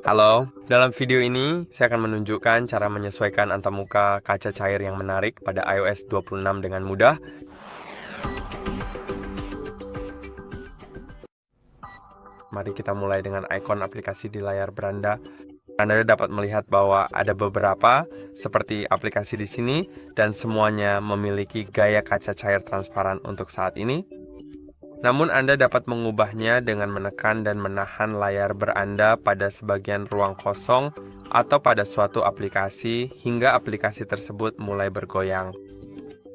Halo, dalam video ini saya akan menunjukkan cara menyesuaikan antamuka kaca cair yang menarik pada iOS 26 dengan mudah. Mari kita mulai dengan ikon aplikasi di layar beranda. Anda dapat melihat bahwa ada beberapa seperti aplikasi di sini dan semuanya memiliki gaya kaca cair transparan untuk saat ini. Namun Anda dapat mengubahnya dengan menekan dan menahan layar beranda pada sebagian ruang kosong atau pada suatu aplikasi hingga aplikasi tersebut mulai bergoyang.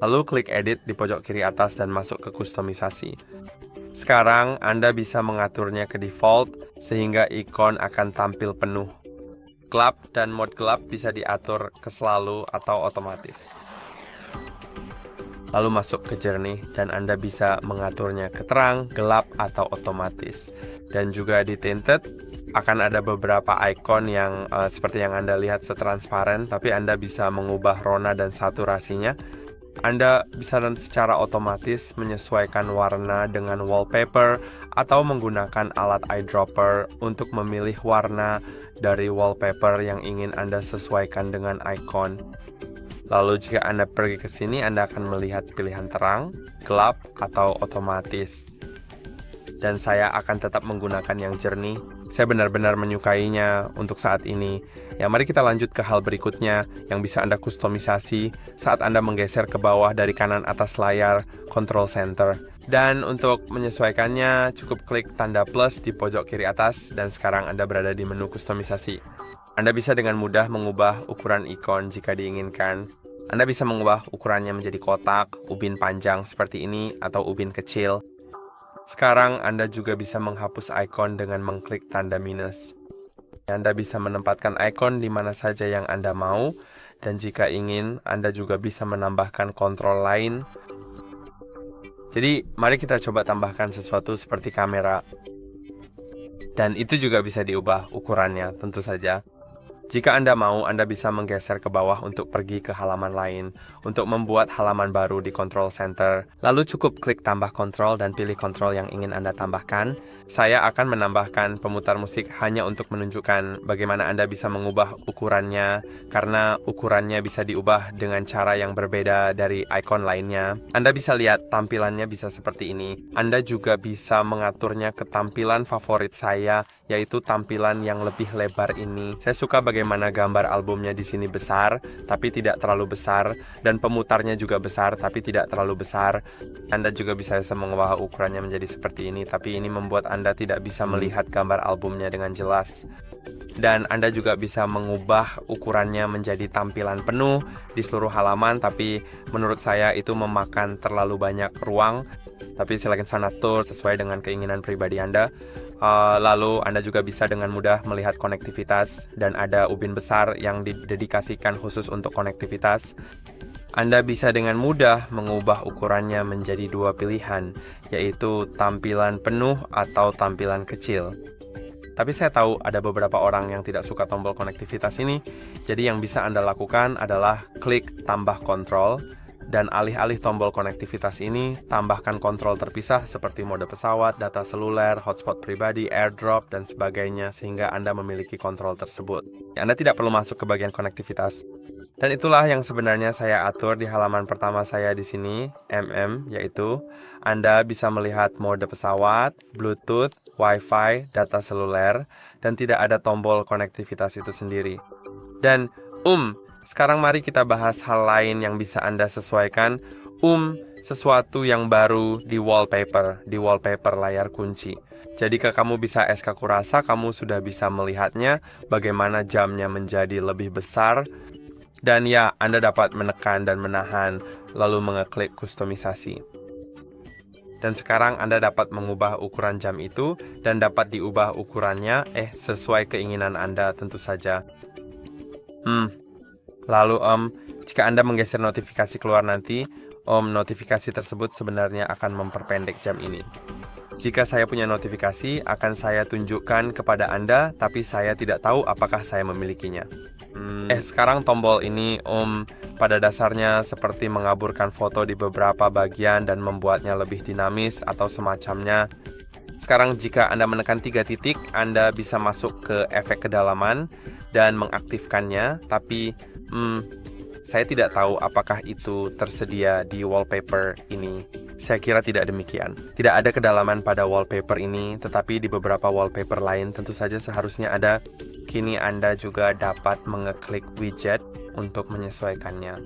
Lalu klik edit di pojok kiri atas dan masuk ke kustomisasi. Sekarang Anda bisa mengaturnya ke default sehingga ikon akan tampil penuh. Gelap dan mode gelap bisa diatur ke selalu atau otomatis. Lalu masuk ke jernih dan Anda bisa mengaturnya ke terang, gelap, atau otomatis. Dan juga di tinted akan ada beberapa ikon yang seperti yang Anda lihat setransparan, tapi Anda bisa mengubah rona dan saturasinya. Anda bisa secara otomatis menyesuaikan warna dengan wallpaper atau menggunakan alat eyedropper untuk memilih warna dari wallpaper yang ingin Anda sesuaikan dengan ikon. Lalu jika Anda pergi ke sini, Anda akan melihat pilihan terang, gelap, atau otomatis. Dan saya akan tetap menggunakan yang jernih. Saya benar-benar menyukainya untuk saat ini. Ya, mari kita lanjut ke hal berikutnya yang bisa Anda kustomisasi saat Anda menggeser ke bawah dari kanan atas layar Control Center. Dan untuk menyesuaikannya, cukup klik tanda plus di pojok kiri atas dan sekarang Anda berada di menu kustomisasi. Anda bisa dengan mudah mengubah ukuran ikon jika diinginkan. Anda bisa mengubah ukurannya menjadi kotak, ubin panjang seperti ini, atau ubin kecil. Sekarang Anda juga bisa menghapus ikon dengan mengklik tanda minus. Anda bisa menempatkan ikon di mana saja yang Anda mau, dan jika ingin, Anda juga bisa menambahkan kontrol lain. Jadi, mari kita coba tambahkan sesuatu seperti kamera. Dan itu juga bisa diubah ukurannya, tentu saja. Jika Anda mau, Anda bisa menggeser ke bawah untuk pergi ke halaman lain, untuk membuat halaman baru di Control Center. Lalu cukup klik tambah kontrol dan pilih kontrol yang ingin Anda tambahkan. Saya akan menambahkan pemutar musik hanya untuk menunjukkan bagaimana Anda bisa mengubah ukurannya, karena ukurannya bisa diubah dengan cara yang berbeda dari ikon lainnya. Anda bisa lihat tampilannya bisa seperti ini. Anda juga bisa mengaturnya ke tampilan favorit saya, yaitu tampilan yang lebih lebar ini. Saya suka bagaimana gambar albumnya di sini besar, tapi tidak terlalu besar, dan pemutarnya juga besar, tapi tidak terlalu besar. Anda juga bisa mengubah ukurannya menjadi seperti ini, tapi ini membuat Anda tidak bisa melihat gambar albumnya dengan jelas. Dan Anda juga bisa mengubah ukurannya menjadi tampilan penuh di seluruh halaman, tapi menurut saya itu memakan terlalu banyak ruang. Tapi silakan sana atur sesuai dengan keinginan pribadi Anda. Lalu Anda juga bisa dengan mudah melihat konektivitas dan ada ubin besar yang didedikasikan khusus untuk konektivitas. Anda bisa dengan mudah mengubah ukurannya menjadi dua pilihan, yaitu tampilan penuh atau tampilan kecil. Tapi saya tahu ada beberapa orang yang tidak suka tombol konektivitas ini, jadi yang bisa Anda lakukan adalah klik tambah kontrol, dan alih-alih tombol konektivitas ini, tambahkan kontrol terpisah seperti mode pesawat, data seluler, hotspot pribadi, airdrop, dan sebagainya sehingga Anda memiliki kontrol tersebut. Anda tidak perlu masuk ke bagian konektivitas. Dan itulah yang sebenarnya saya atur di halaman pertama saya di sini, yaitu Anda bisa melihat mode pesawat, Bluetooth, Wi-Fi, data seluler, dan tidak ada tombol konektivitas itu sendiri. Dan sekarang mari kita bahas hal lain yang bisa Anda sesuaikan. Sesuatu yang baru di wallpaper layar kunci. Jadi jika kamu bisa SK Kurasa, kamu sudah bisa melihatnya, bagaimana jamnya menjadi lebih besar. Dan ya, Anda dapat menekan dan menahan, lalu mengeklik kustomisasi. Dan sekarang Anda dapat mengubah ukuran jam itu, dan dapat diubah ukurannya, sesuai keinginan Anda tentu saja. Lalu jika Anda menggeser notifikasi keluar nanti, notifikasi tersebut sebenarnya akan memperpendek jam ini. Jika saya punya notifikasi, akan saya tunjukkan kepada Anda, tapi saya tidak tahu apakah saya memilikinya. Sekarang tombol ini pada dasarnya seperti mengaburkan foto di beberapa bagian dan membuatnya lebih dinamis atau semacamnya. Sekarang jika Anda menekan 3 titik, Anda bisa masuk ke efek kedalaman dan mengaktifkannya. Tapi saya tidak tahu apakah itu tersedia di wallpaper ini. Saya kira tidak demikian. Tidak ada kedalaman pada wallpaper ini, tetapi di beberapa wallpaper lain tentu saja seharusnya ada. Kini Anda juga dapat mengeklik widget untuk menyesuaikannya.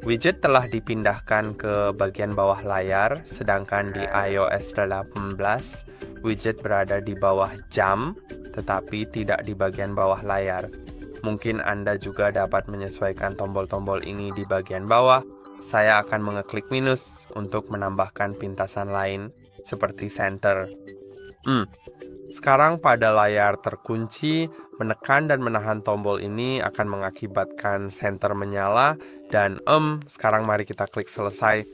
Widget telah dipindahkan ke bagian bawah layar, sedangkan di iOS 18, widget berada di bawah jam, tetapi tidak di bagian bawah layar. Mungkin Anda juga dapat menyesuaikan tombol-tombol ini di bagian bawah. Saya akan mengeklik minus untuk menambahkan pintasan lain, seperti center. Sekarang pada layar terkunci, menekan dan menahan tombol ini akan mengakibatkan center menyala. Dan sekarang mari kita klik selesai.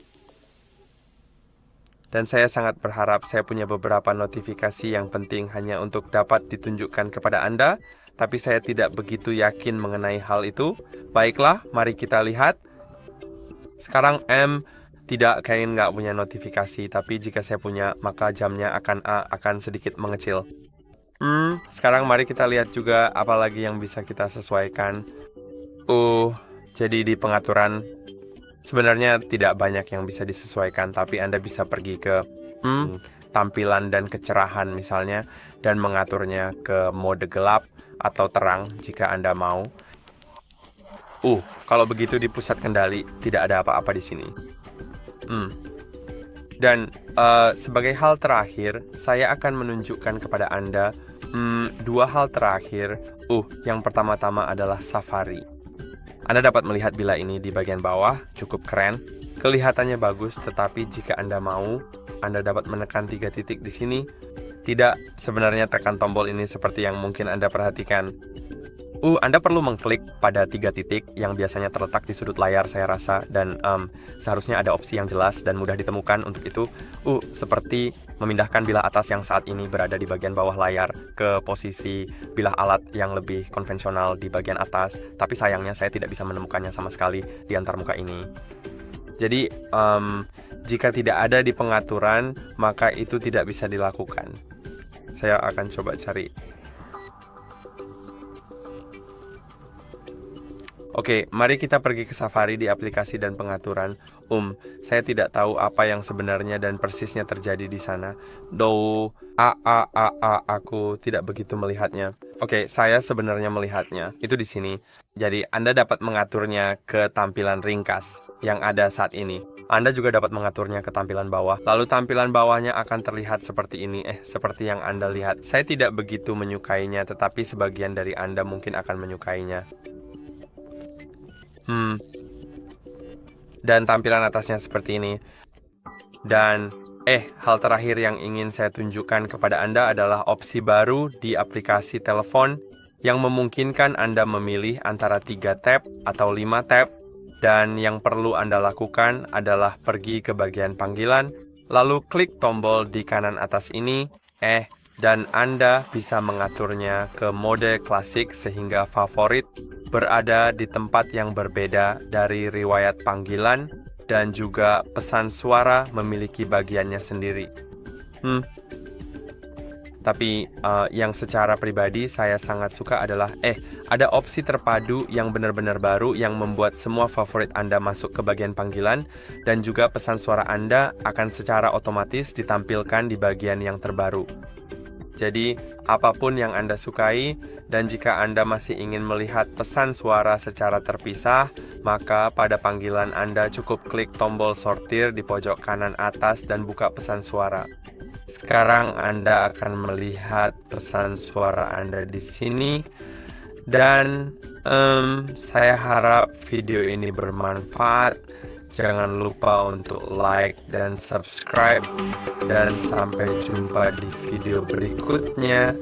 Dan saya sangat berharap saya punya beberapa notifikasi yang penting hanya untuk dapat ditunjukkan kepada Anda. Tapi saya tidak begitu yakin mengenai hal itu. Baiklah, mari kita lihat. Sekarang kayaknya nggak punya notifikasi. Tapi jika saya punya, maka jamnya akan sedikit mengecil. Sekarang mari kita lihat juga apa lagi yang bisa kita sesuaikan. Jadi di pengaturan sebenarnya tidak banyak yang bisa disesuaikan, tapi Anda bisa pergi ke tampilan dan kecerahan misalnya, dan mengaturnya ke mode gelap atau terang jika Anda mau. Kalau begitu di pusat kendali tidak ada apa-apa di sini. Dan sebagai hal terakhir, saya akan menunjukkan kepada Anda dua hal terakhir. Yang pertama-tama adalah Safari. Anda dapat melihat bila ini di bagian bawah, cukup keren. Kelihatannya bagus, tetapi jika Anda mau, Anda dapat menekan 3 titik di sini. Tidak sebenarnya tekan tombol ini seperti yang mungkin Anda perhatikan. Anda perlu mengklik pada 3 titik yang biasanya terletak di sudut layar saya rasa. Dan seharusnya ada opsi yang jelas dan mudah ditemukan untuk itu. Seperti memindahkan bilah atas yang saat ini berada di bagian bawah layar ke posisi bilah alat yang lebih konvensional di bagian atas. Tapi sayangnya saya tidak bisa menemukannya sama sekali di antarmuka ini. Jadi jika tidak ada di pengaturan, maka itu tidak bisa dilakukan. Saya akan coba cari. Oke, mari kita pergi ke Safari di aplikasi dan pengaturan. Saya tidak tahu apa yang sebenarnya dan persisnya terjadi di sana. Aku tidak begitu melihatnya. Oke, saya sebenarnya melihatnya. Itu di sini. Jadi, Anda dapat mengaturnya ke tampilan ringkas yang ada saat ini. Anda juga dapat mengaturnya ke tampilan bawah. Lalu tampilan bawahnya akan terlihat seperti ini. Seperti yang Anda lihat. Saya tidak begitu menyukainya, tetapi sebagian dari Anda mungkin akan menyukainya. Dan tampilan atasnya seperti ini. Dan hal terakhir yang ingin saya tunjukkan kepada Anda adalah opsi baru di aplikasi telepon yang memungkinkan Anda memilih antara 3 tab atau 5 tab. Dan yang perlu Anda lakukan adalah pergi ke bagian panggilan, lalu klik tombol di kanan atas ini, dan Anda bisa mengaturnya ke mode klasik sehingga favorit berada di tempat yang berbeda dari riwayat panggilan, dan juga pesan suara memiliki bagiannya sendiri. Tapi yang secara pribadi saya sangat suka adalah ada opsi terpadu yang benar-benar baru yang membuat semua favorit Anda masuk ke bagian panggilan, dan juga pesan suara Anda akan secara otomatis ditampilkan di bagian yang terbaru. Jadi, apapun yang Anda sukai, dan jika Anda masih ingin melihat pesan suara secara terpisah, maka pada panggilan Anda cukup klik tombol sortir di pojok kanan atas dan buka pesan suara. Sekarang Anda akan melihat pesan suara Anda di sini. Dan saya harap video ini bermanfaat. Jangan lupa untuk like dan subscribe. Dan sampai jumpa di video berikutnya.